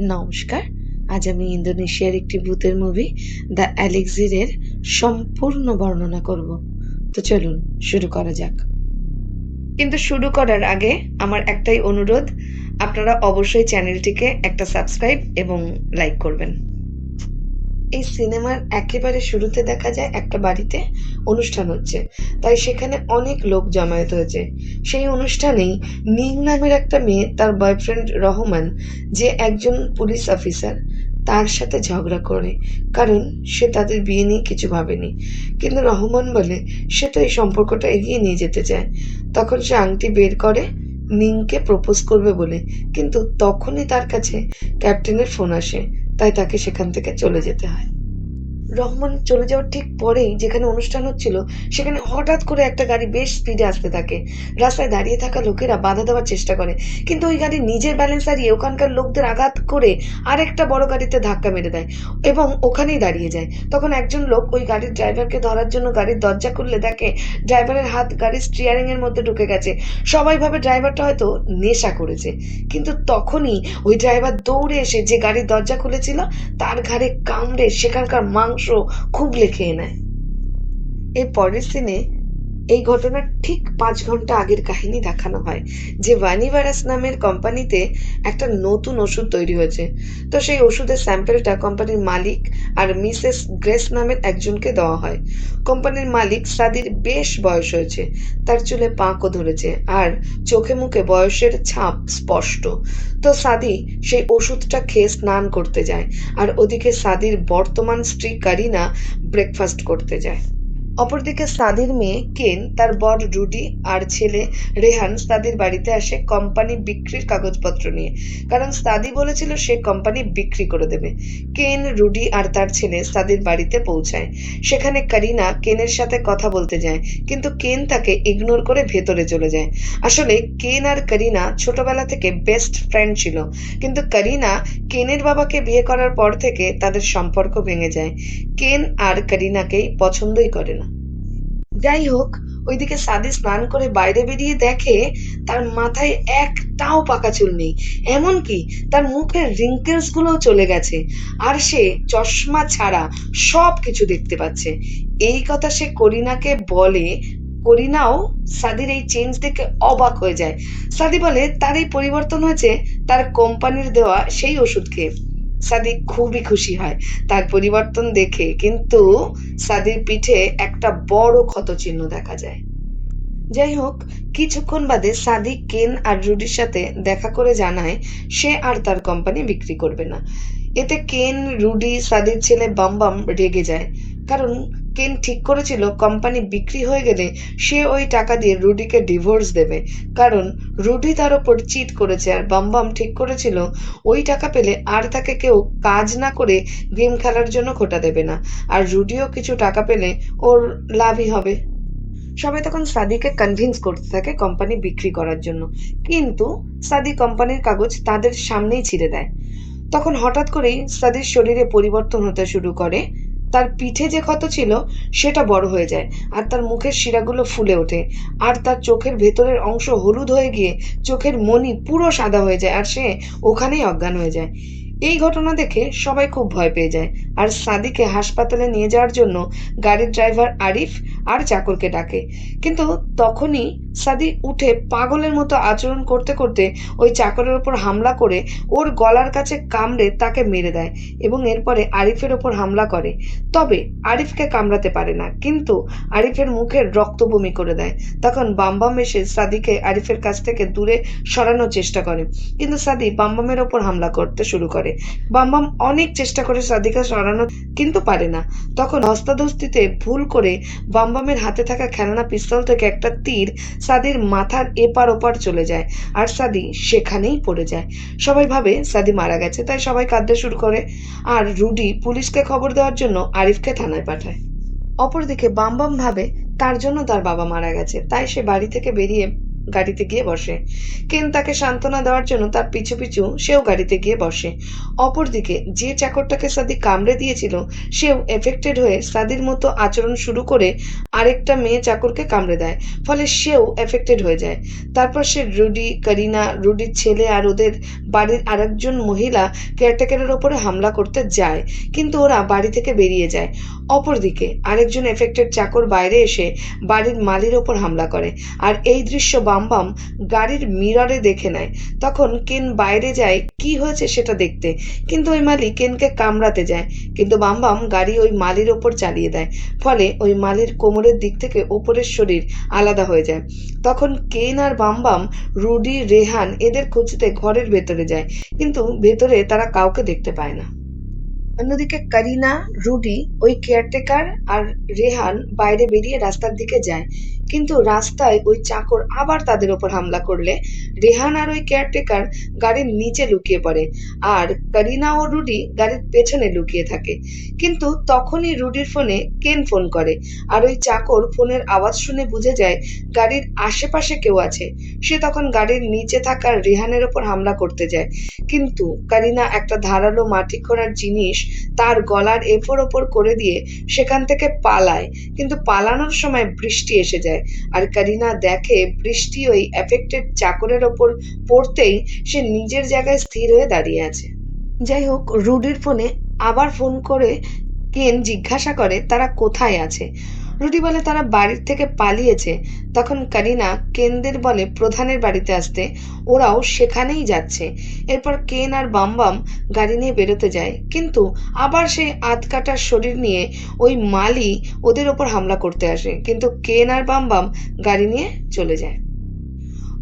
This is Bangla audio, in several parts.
নমস্কার। আজ আমি ইন্দোনেশিয়ার একটি ভূতের মুভি দ্য এলিক্সিরের সম্পূর্ণ বর্ণনা করব। তো চলুন শুরু করা যাক। কিন্তু শুরু করার আগে আমার একটাই অনুরোধ, আপনারা অবশ্যই চ্যানেলটিকে একটা সাবস্ক্রাইব এবং লাইক করবেন। এই সিনেমার একেবারে শুরুতে দেখা যায় একটা বাড়িতে অনুষ্ঠান হচ্ছে, তাই সেখানে অনেক লোক জমায়েত হয়েছে। সেই অনুষ্ঠানেই নীল নামের একটা মেয়ে তার বয়ফ্রেন্ড রহমান, যে একজন পুলিশ অফিসার, তার সাথে ঝগড়া করে, কারণ সে তাদের বিয়ে নিয়ে কিছু ভাবেনি। কিন্তু রহমান বলে সে তো এই সম্পর্কটা এগিয়ে নিয়ে যেতে চায়। তখন সে আংটি বের করে নিংকে প্রপোজ করবে বলে, কিন্তু তখনই তার কাছে ক্যাপ্টেনের ফোন আসে, তাই তাকে সেখান থেকে চলে যেতে হয়। রহমান চলে যাওয়ার ঠিক পরেই যেখানে অনুষ্ঠান হচ্ছিল সেখানে হঠাৎ করে একটা গাড়ি বেশ স্পিডে আসতে থাকে। রাস্তায় দাঁড়িয়ে থাকা লোকেরা বাধা দেওয়ার চেষ্টা করে, কিন্তু ওই গাড়ি নিজের ব্যালেন্স হারিয়ে ওখানকার লোকদের আঘাত করে আরেকটা বড় গাড়িতে ধাক্কা মেরে দেয় এবং ওখানেই দাঁড়িয়ে যায়। তখন একজন লোক ওই গাড়ির ড্রাইভারকে ধরার জন্য গাড়ির দরজা খুললে দেখে ড্রাইভারের হাত গাড়ির স্টিয়ারিং এর মধ্যে ঢুকে গেছে। সবাই ভাবে ড্রাইভারটা হয়তো নেশা করেছে, কিন্তু তখনই ওই ড্রাইভার দৌড়ে এসে যে গাড়ির দরজা খুলেছিল তার ঘাড়ে কামড়ে সেখানকার মাংস খুবলে খেয়ে নেয়। এর পরের সিনে এই ঘটনার ঠিক 5 ঘন্টা আগের কাহিনী দেখানো হয়, যে ভানিভারাস নামের কোম্পানিতে একটা নতুন ওষুধ তৈরি হয়েছে। তো সেই ওষুধের স্যাম্পেলটা কোম্পানির মালিক আর মিসেস গ্রেস নামের একজনকে দেওয়া হয়। কোম্পানির মালিক সাদির বেশ বয়স হয়েছে, তার চুলে পাঁকও ধরেছে আর চোখে মুখে বয়সের ছাপ স্পষ্ট। তো সাদি সেই ওষুধটা খেয়ে স্নান করতে যায়, আর ওদিকে সাদির বর্তমান স্ত্রী কারিনা ব্রেকফাস্ট করতে যায়। অপরদিকে সাদির মেয়ে কেন, তার বর রুডি আর ছেলে রেহান সাদির বাড়িতে আসে কোম্পানি বিক্রির কাগজপত্র নিয়ে, কারণ সাদি বলেছিল সে কোম্পানি বিক্রি করে দেবে। কেন, রুডি আর তার ছেলে সাদির বাড়িতে পৌঁছায়। সেখানে কারিনা কেনের সাথে কথা বলতে যায়, কিন্তু কেন তাকে ইগনোর করে ভেতরে চলে যায়। আসলে কেন আর কারিনা ছোটবেলা থেকে বেস্ট ফ্রেন্ড ছিল, কিন্তু কারিনা কেনের বাবাকে বিয়ে করার পর থেকে তাদের সম্পর্ক ভেঙে যায়। কেন আর কারিনাকেই পছন্দই করে না। যাই হোক, ওইদিকে সাদি স্নান করে বাইরে বেরিয়ে দেখে তার মাথায় একটাও পাকা চুল নেই, এমনকি তার মুখের রিঙ্কেলস গুলোও চলে গেছে, আর সে চশমা ছাড়া সব কিছু দেখতে পাচ্ছে। এই কথা সে করিনাকে বলে। করিনাও সাদির এই চেঞ্জ দেখে অবাক হয়ে যায়। সাদি বলে তার এই পরিবর্তন হয়েছে তার কোম্পানির দেওয়া সেই ওষুধ খেয়ে। সাদি খুবই খুশি হয় তার পরিবর্তন দেখে, কিন্তু সাদির পিঠে একটা বড় ক্ষতচিহ্ন দেখা যায়। যাই হোক, কিছুক্ষণ বাদে সাদি কেন আর রুডির সাথে দেখা করে জানায় সে আর তার কোম্পানি বিক্রি করবে না। এতে কেন, রুডি, সাদির ছেলে বামবাম রেগে যায়, কারণ কেন ঠিক করেছিল কোম্পানি বিক্রি হয়ে গেলে সে ওই টাকা দিয়ে রুডিকে ডিভোর্স দেবে, কারণ রুডি তার ওপর চিট করেছে, আর বামবাম ঠিক করেছিল ওই টাকা পেলে আর তাকে কেউ কাজ না করে গেম খেলার জন্য খোটা দেবে না, আর রুডিও কিছু টাকা পেলে ওর লাভই হবে। সবাই তখন সাদিকে কনভিন্স করতে থাকে কোম্পানি বিক্রি করার জন্য, কিন্তু সাদি কোম্পানির কাগজ তাদের সামনেই ছিঁড়ে দেয়। তখন হঠাৎ করেই সাদির শরীরে পরিবর্তন হতে শুরু করে। তার পিঠে যে ক্ষত ছিল সেটা বড় হয়ে যায়, আর তার মুখের শিরাগুলো ফুলে ওঠে, আর তার চোখের ভেতরের অংশ হলুদ হয়ে গিয়ে চোখের মণি পুরো সাদা হয়ে যায়, আর সে ওখানেই অজ্ঞান হয়ে যায়। এই ঘটনা দেখে সবাই খুব ভয় পেয়ে যায়, আর সাদিকে হাসপাতালে নিয়ে যাওয়ার জন্য গাড়ির ড্রাইভার আরিফ আর চাকরকে ডাকে। কিন্তু তখনই সাদি উঠে পাগলের মতো আচরণ করতে করতে ওই চাকরের ওপর হামলা করে ওর গলার কাছে কামড়ে তাকে মেরে দেয়, এবং এরপরে আরিফের ওপর হামলা করে। তবে আরিফকে কামড়াতে পারে না, কিন্তু আরিফের মুখের রক্ত বমি করে দেয়। তখন বামবাম এসে সাদিকে আরিফের কাছ থেকে দূরে সরানোর চেষ্টা করে, কিন্তু সাদি বামবামের ওপর হামলা করতে শুরু করে। বামবাম অনেক চেষ্টা করে সাদিকে সরানো, কিন্তু পারে না। তখন ধস্তাধস্তিতে ভুল করে বামবামের হাতে থাকা খেলনা পিস্তল থেকে একটা তীর সাদির মাথার এপার ওপার চলে যায়, আর সাদি সেখানেই পড়ে যায়। সবাই ভাবে সাদি মারা গেছে, তাই সবাই কাঁদতে শুরু করে, আর রুডি পুলিশকে খবর দেওয়ার জন্য আরিফকে থানায় পাঠায়। অপরদিকে বামবাম ভাবে তার জন্য তার বাবা মারা গেছে, তাই সে বাড়ি থেকে বেরিয়ে গাড়িতে গিয়ে বসে। কেন তাকে সান্ত্বনা দেওয়ার জন্য তার পিছু পিছু সেও গাড়িতে গিয়ে বসে। অপরদিকে যে চাকরটাকে সাদি কামড়ে দিয়েছিল সেও এফেক্টেড হয়ে সাদির মতো আচরণ শুরু করে আরেকটা মেয়ে চাকরকে কামড়ে দেয়, ফলে সেও এফেক্টেড হয়ে যায়। তারপর সে রুডি, করিনা, রুডির ছেলে আর ওদের বাড়ির আরেকজন মহিলা কেয়ারটেকারের ওপরে হামলা করতে যায়, কিন্তু ওরা বাড়ি থেকে বেরিয়ে যায়। অপরদিকে আরেকজন এফেক্টেড চাকর বাইরে এসে বাড়ির মালির ওপর হামলা করে, আর এই দৃশ্য বাম গাড়ির মিররে দেখে নেয়। তখন কেন বাইরে যায় কি হয়েছে সেটা দেখতে, কিন্তু ওই মালি কেনকে কামড়াতে যায়, কিন্তু বাম গাড়ি ওই মালির ওপর চালিয়ে দেয়, ফলে ওই মালির কোমরের দিক থেকে ওপরের শরীর আলাদা হয়ে যায়। তখন কেন আর বাম রুডি, রেহান এদের খুঁজতে ঘরের ভেতরে যায়, কিন্তু ভেতরে তারা কাউকে দেখতে পায় না। অন্যদিকে করিনা, রুডি, ওই কেয়ারটেকার আর রেহান বাইরে বেরিয়ে রাস্তার দিকে যায়, কিন্তু রাস্তায় ওই চাকর আবার তাদের ওপর হামলা করলে রেহান আর ওই কেয়ারটেকার গাড়ির নিচে লুকিয়ে পড়ে, আর করিনা ও রুডি গাড়ির পেছনে লুকিয়ে থাকে। কিন্তু তখনই রুডির ফোনে কেন ফোন করে, আর ওই চাকর ফোনের আওয়াজ শুনে বুঝে যায় গাড়ির আশেপাশে কেউ আছে। সে তখন গাড়ির নিচে থাকা রেহানের ওপর হামলা করতে যায়, কিন্তু করিনা একটা ধারালো মাটি খোঁড়ার জিনিস তার গলার এপর ওপর করে দিয়ে সেখান থেকে পালায়, কিন্তু পালানোর সময় বৃষ্টি এসে যায়, আর করিনা দেখে বৃষ্টি ওই এফেক্টেড চাকরের ওপর পড়তেই সে নিজের জায়গায় স্থির হয়ে দাঁড়িয়ে আছে। যাই হোক, রুডির ফোনে আবার ফোন করে কেন জিজ্ঞাসা করে তারা কোথায় আছে। রুডি বলে তারা বাড়ির থেকে পালিয়েছে। তখন করিনা কেনদের বলে প্রধানের বাড়িতে আসতে, ওরাও সেখানেই যাচ্ছে। এরপর কেন আর বাম গাড়ি নিয়ে বেরোতে যায়, কিন্তু আবার সেই আধকাটার শরীর নিয়ে ওই মালি ওদের ওপর হামলা করতে আসে, কিন্তু কেন আর বাম গাড়ি নিয়ে চলে যায়।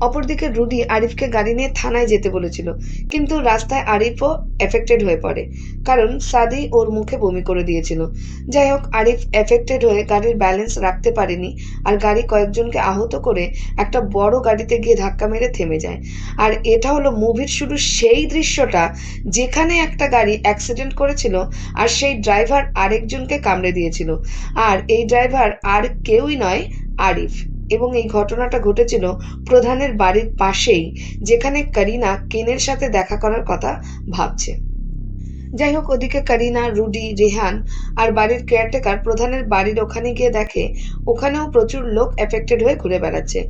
অপরদিকে রুডি আরিফকে গাড়ি নিয়ে থানায় যেতে বলেছিল, কিন্তু রাস্তায় আরিফও এফেক্টেড হয়ে পড়ে, কারণ সাদি ওর মুখে বমি করে দিয়েছিল। যাই হোক, আরিফ এফেক্টেড হয়ে গাড়ির ব্যালেন্স রাখতে পারেনি, আর গাড়ি কয়েকজনকে আহত করে একটা বড় গাড়িতে গিয়ে ধাক্কা মেরে থেমে যায়। আর এটা হলো মুভির শুরু সেই দৃশ্যটা যেখানে একটা গাড়ি অ্যাক্সিডেন্ট করেছিল, আর সেই ড্রাইভার আরেকজনকে কামড়ে দিয়েছিল, আর এই ড্রাইভার আর কেউই নয়, আরিফ। এবং এই ঘটনাটা ঘটেছিল প্রধানের বাড়ির পাশেই, যেখানে করিনা কেনের সাথে দেখা করার কথা ভাবছে। যাই হোক, ওদিকে করিনা, রুডি, রেহান আর বাড়ির কেয়ারটেকার প্রধানের বাড়ির ওখানে গিয়ে দেখে ওখানেও প্রচুর লোক এফেক্টেড হয়ে ঘুরে বেড়াচ্ছে।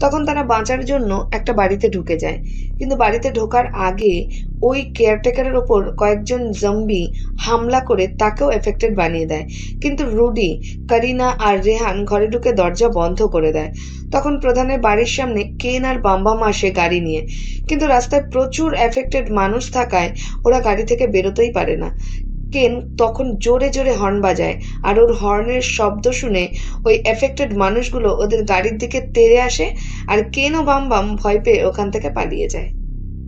তখন তারা বাঁচার জন্য একটা বাড়িতে ঢুকে যায়, কিন্তু বাড়িতে ঢোকার আগে ওই কেয়ারটেকারের ওপর কয়েকজন জম্বি হামলা করে তাকেও এফেক্টেড বানিয়ে দেয়, কিন্তু রুডি, করিনা আর রেহান ঘরে ঢুকে দরজা বন্ধ করে দেয়। তখন প্রধানের বাড়ির সামনে কেন আর বাম আসে গাড়ি নিয়ে, কিন্তু রাস্তায় প্রচুর এফেক্টেড মানুষ থাকায় ওরা গাড়ি থেকে বেরোতেই পারে না। কেন তখন জোরে জোরে হর্ন বাজায়, আর ওর হর্নের শব্দ শুনে ওই এফেক্টেড মানুষগুলো ওদের গাড়ির দিকে তেড়ে আসে, আর কেন ও বাম ভয় পেয়ে ওখান থেকে পালিয়ে যায়।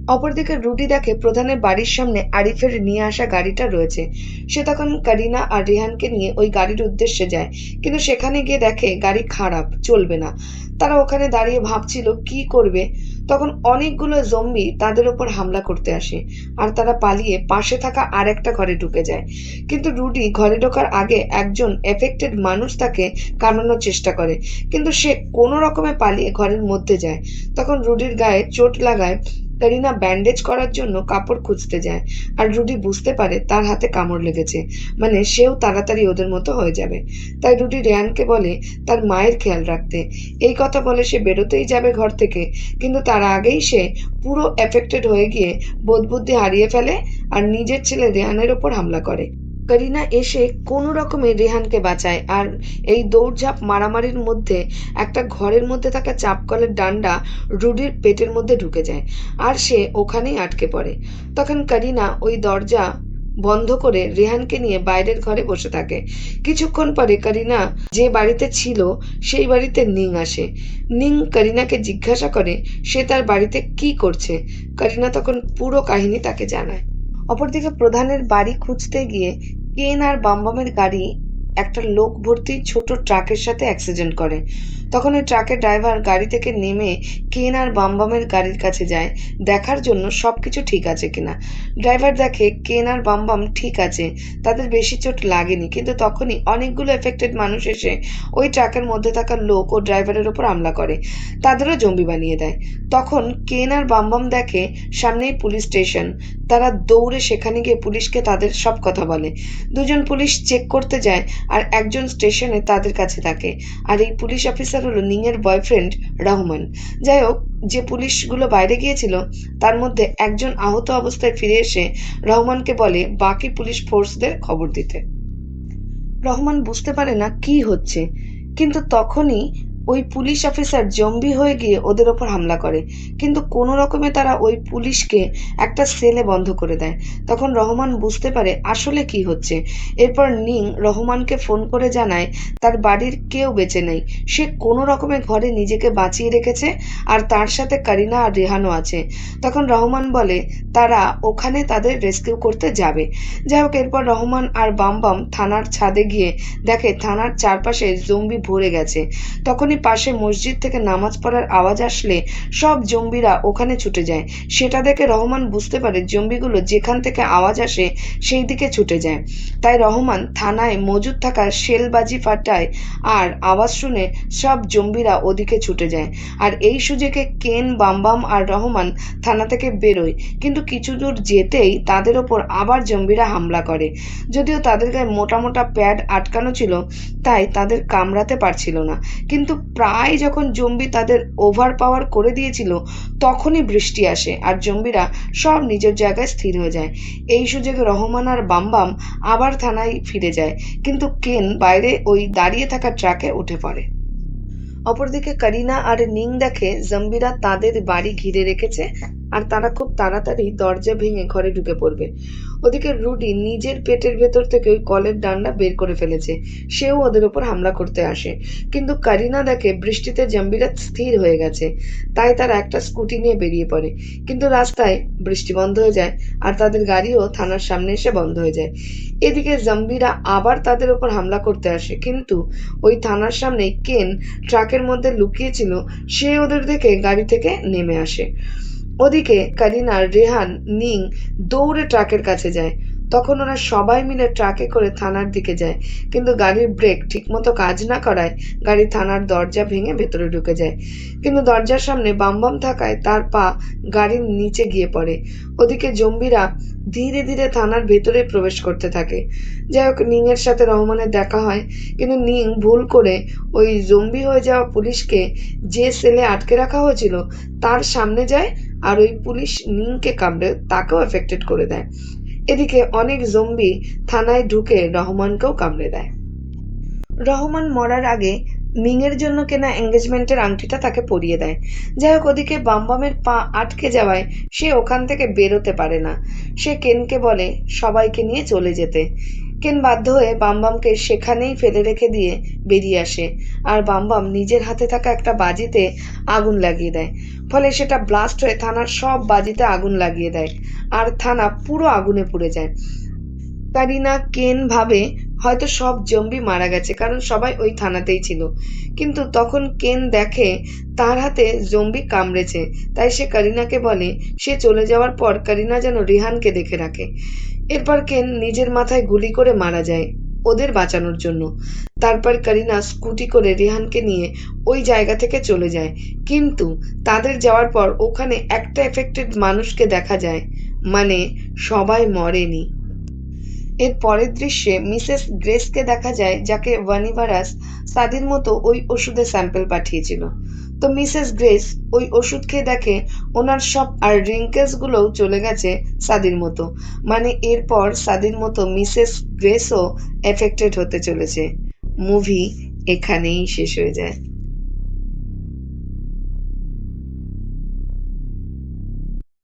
অপরদিকে রুডি দেখে প্রধানের বাড়ির সামনে আরিফের নিয়ে আসা গাড়িটা রয়েছে। সে তখন করিনা আর রেহানকে নিয়ে ওই গাড়ির উদ্দেশ্যে যায়, কিন্তু সেখানে গিয়ে দেখে গাড়ি খারাপ, চলবে না। তারা ওখানে দাঁড়িয়ে ভাবছিল কি করবে, তখন অনেকগুলো জম্বি তাদের ওপর হামলা করতে আসে, আর তারা পালিয়ে পাশে থাকা আর একটা ঘরে ঢুকে যায়। কিন্তু রুডি ঘরে ঢোকার আগে একজন এফেক্টেড মানুষ তাকে কামড়ানোর চেষ্টা করে, কিন্তু সে কোনো রকমে পালিয়ে ঘরের মধ্যে যায়। তখন রুডির গায়ে চোট লাগায় করিনা ব্যান্ডেজ করার জন্য কাপড় খুঁজতে যায়, আর রুডি বুঝতে পারে তার হাতে কামড় লেগেছে, মানে সেও তাড়াতাড়ি ওদের মতো হয়ে যাবে। তাই রুডি রেহানকে বলে তার মায়ের খেয়াল রাখতে। এই কথা বলে সে বেরোতেই যাবে ঘর থেকে, কিন্তু তার আগেই সে পুরো এফেক্টেড হয়ে গিয়ে বোধবুদ্ধি হারিয়ে ফেলে, আর নিজের ছেলে রেহানের ওপর হামলা করে। করিনা এসে কোনো রকমে রেহানকে বাঁচায়, আর এই দৌড়ঝাঁপ মারামারির মধ্যে একটা ঘরের মধ্যে থাকা চাপকলের ডান্ডা রুডির পেটের মধ্যে ঢুকে যায়, আর সে ওখানেই আটকে পড়ে। তখন করিনা ওই দরজা বন্ধ করে রেহানকে নিয়ে বাইরের ঘরে বসে থাকে। কিছুক্ষণ পরে করিনা যে বাড়িতে ছিল সেই বাড়িতে নিং আসে। নিং করিনাকে জিজ্ঞাসা করে সে তার বাড়িতে কি করছে। করিনা তখন পুরো কাহিনী তাকে জানায়। অপরদিকে প্রধানের বাড়ি খুঁজতে গিয়ে কেন আর বামের গাড়ি একটা লোক ভর্তি ছোট ট্রাকের সাথে অ্যাক্সিডেন্ট করে। তখন ওই ট্রাকের ড্রাইভার গাড়ি থেকে নেমে কেন আর বামবামের গাড়ির কাছে যায় দেখার জন্য সবকিছু ঠিক আছে কিনা। ড্রাইভার দেখে কেন আর বামবাম ঠিক আছে, তাদের বেশি চোট লাগেনি, কিন্তু তখনই অনেকগুলো এফেক্টেড মানুষ এসে ওই ট্রাকের মধ্যে থাকা লোক ও ড্রাইভারের ওপর হামলা করে, তাদেরও জম্বি বানিয়ে দেয়। তখন কেন আর বামবাম দেখে সামনেই পুলিশ স্টেশন। তারা দৌড়ে সেখানে গিয়ে পুলিশকে তাদের সব কথা বলে। দুজন পুলিশ চেক করতে যায় আর একজন স্টেশনে তাদের কাছে থাকে। আর এই পুলিশ অফিসার হলো নিংয়ের বয়ফ্রেন্ড রহমান। যাই হোক, যে পুলিশগুলো বাইরে গিয়েছিল তার মধ্যে একজন আহত অবস্থায় ফিরে এসে রহমানকে বলে বাকি পুলিশ ফোর্সদের খবর দিতে। রহমান বুঝতে পারে না কি হচ্ছে, কিন্তু তখনই ওই পুলিশ অফিসার জম্বি হয়ে গিয়ে ওদের ওপর হামলা করে, কিন্তু কোনো রকমে তারা ওই পুলিশকে একটা সেলে বন্ধ করে দেয়। তখন রহমান বুঝতে পারে আসলে কি হচ্ছে। এরপর নিং রহমানকে ফোন করে জানায় তার বাড়ির কেউ বেঁচে নেই, সে কোনো রকমে ঘরে নিজেকে বাঁচিয়ে রেখেছে আর তার সাথে কারিনা আর রেহানও আছে। তখন রহমান বলে তারা ওখানে তাদের রেস্কিউ করতে যাবে। যাই হোক, এরপর রহমান আর বামবাম থানার ছাদে গিয়ে দেখে থানার চারপাশে জম্বি ভরে গেছে। তখনই পাশে মসজিদ থেকে নামাজ পড়ার আওয়াজ আসলে সব জম্বিরা ওখানে ছুটে যায়। সেটা দেখে রহমান বুঝতে পারে জম্বিগুলো যেখান থেকে আওয়াজ আসে সেই দিকে ছুটে যায়। তাই রহমান থানায় মজুদ থাকা শেলবাজি ফাটায় আর আওয়াজ শুনে সব জম্বিরা ওদিকে ছুটে যায়। আর এই সুযোগে কেন, বামবাম আর রহমান থানা থেকে বেরোয়, কিন্তু কিছু দূর যেতেই তাদের ওপর আবার জম্বিরা হামলা করে। যদিও তাদের গায়ে মোটা মোটা প্যাড আটকানো ছিল, তাই তাদের কামড়াতে পারছিল না, কিন্তু প্রায় যখন জম্বি তাদের ওভার পাওয়ার করে দিয়েছিল তখনই বৃষ্টি আসে আর জম্বিরা সব নিজের জায়গায় স্থির হয়ে যায়। এই সুযোগে রহমান আর বামবাম আবার থানায় ফিরে যায়, কিন্তু কেন বাইরে ওই দাঁড়িয়ে থাকা ট্রাকে উঠে পড়ে। অপরদিকে কারিনা আর নিং দেখে জম্বিরা তাদের বাড়ি ঘিরে রেখেছে আর তারা খুব তাড়াতাড়ি দরজা ভেঙে ঘরে ঢুকে পড়বে। ওদিকে রুডি নিজের পেটের ভেতর থেকে ওই কলের ডান্ডা বের করে ফেলেছে, সেও ওদের উপর হামলা করতে আসে, কিন্তু কারিনা দেখে বৃষ্টিতে জম্বিরা স্থির হয়ে গেছে, তাই তারা একটা স্কুটি নিয়ে বেরিয়ে পড়ে। কিন্তু রাস্তায় বৃষ্টি বন্ধ হয়ে যায় আর তাদের গাড়িও থানার সামনে এসে বন্ধ হয়ে যায়। এদিকে জম্বিরা আবার তাদের উপর হামলা করতে আসে, কিন্তু ওই থানার সামনে কেন ট্রাকের মধ্যে লুকিয়েছিল, সে ওদের দেখে গাড়ি থেকে নেমে আসে। ওদিকে কারিনা, রেহান, নিং দৌড়ে ট্রাকের কাছে যায়। তখন ওরা সবাই মিলে ট্রাকে করে থানার দিকে যায়, কিন্তু গাড়ির ব্রেক ঠিকমতো কাজ না করায় গাড়ি থানার দরজা ভেঙে ভেতরে ঢুকে যায়। কিন্তু দরজার সামনে বামবাম থাকায় তার পা গাড়ির নিচে গিয়ে পড়ে। ওদিকে জম্বিরা ধীরে ধীরে থানার ভেতরে প্রবেশ করতে থাকে। যাই হোক, নিং এর সাথে রহমানের দেখা হয়, কিন্তু নিং ভুল করে ওই জম্বি হয়ে যাওয়া পুলিশকে যে সেলে আটকে রাখা হয়েছিল তার সামনে যায় আর ওই পুলিশ নিংকে কামড়ে তাকেও এফেক্টেড করে দেয়। এদিকে অনেক জম্বি থানায় ঢুকে রহমানকেও কামড়ে দেয়। রহমান মরার আগে নিংয়ের জন্য কেনা এঙ্গেজমেন্টের আংটিটা তাকে পরিয়ে দেয়। যাই হোক, ওদিকে বামবামের পা আটকে যাওয়ায় সে ওখান থেকে বেরোতে পারে না। সে কেনকে বলে সবাইকে নিয়ে চলে যেতে। কেন বাধ্য হয়ে বামবামকে সেখানেই ফেলে রেখে দিয়ে বেরিয়ে আসে আর বামবাম নিজের হাতে থাকা একটা বাজিতে আগুন লাগিয়ে দেয়। ফলে সেটা ব্লাস্ট হয়ে থানার সব বাজিতে আগুন লাগিয়ে দেয় আর থানা পুরো আগুনে পুড়ে যায়। কারিনা, কেন ভাবে হয়তো সব জম্বি মারা গেছে, কারণ সবাই ওই থানাতেই ছিল, কিন্তু তখন কেন দেখে তার হাতে জম্বি কামড়েছে। তাই সে কারিনাকে বলে সে চলে যাওয়ার পর কারিনা যেন রেহানকে দেখে রাখে। এরপর কেন নিজের মাথায় গুলি করে মারা যায় ওদের বাঁচানোর জন্য। তারপর কারিনা স্কুটি করে রেহানকে নিয়ে ওই জায়গা থেকে চলে যায়, কিন্তু তাদের যাওয়ার পর ওখানে একটা এফেক্টেড মানুষকে দেখা যায়, মানে সবাই মরেনি। এর পরের দৃশ্যে মিসেস গ্রেসকে দেখা যায়, যাকে ভানিভারাস সাদির মতো ওই ওষুধের স্যাম্পল পাঠিয়েছিল। তো মিসেস গ্রেস ওই ওষুধ খেয়ে দেখে ওনার সব আর রিঙ্কেলস গুলোও চলে গেছে সাদির মতো, মানে এরপর সাদির মতো মিসেস গ্রেসও এফেক্টেড হতে চলেছে। মুভি এখানেই শেষ হয়ে যায়।